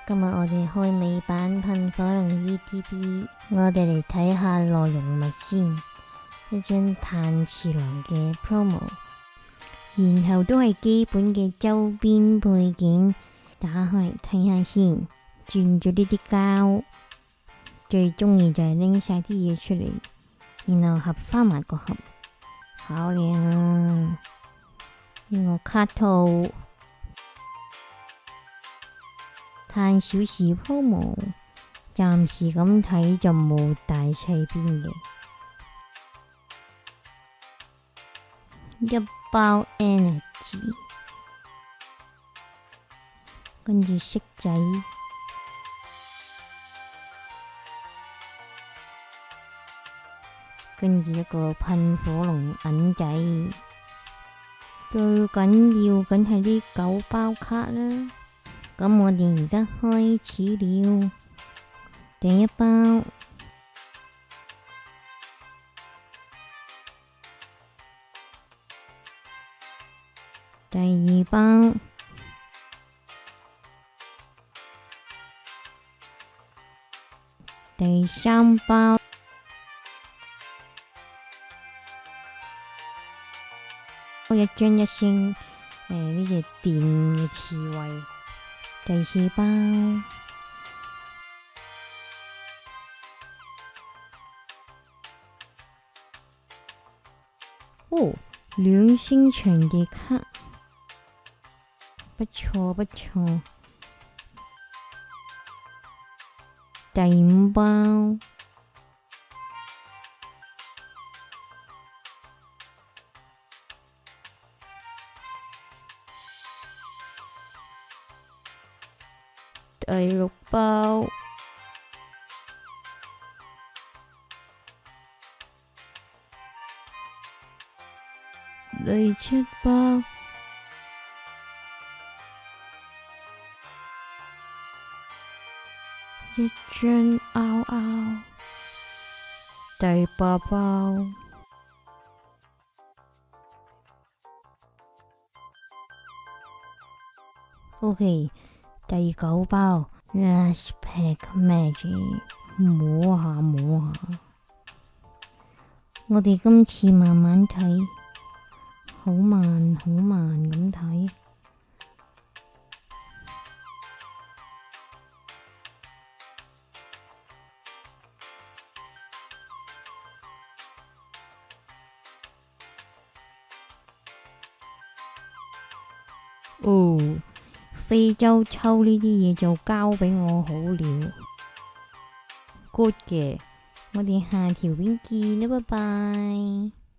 今日我哋開美版噴火龍 ETB，我哋嚟睇下內容物先。一張炭治郎嘅 promo， 然後都係基本嘅周邊配件，打開嚟睇下先。轉咗呢啲膠，最中意就係拎晒啲嘢出嚟，然後合翻埋個盒，好靚啊！呢個卡套炭小時 promo， 暫時咁睇就冇大細邊嘅。一包 energy， 跟住色仔，跟住一個噴火龍銀仔，最緊要梗係呢9包卡啦。咁我哋而家開始了，第一包，第二包，第三包，一張一星，呢隻電嘅刺蝟。第四包，哦，2星場地卡，不錯不錯。第5包，第6包，第7包，一張嗷嗷，第8包，OK， 第9包 Last Pack Magic， 摸下摸下，我哋今次慢慢睇，好慢好慢咁睇。哦，非洲抽呢啲嘢就交俾我好了。good 嘅，我哋下條片見啦，拜拜。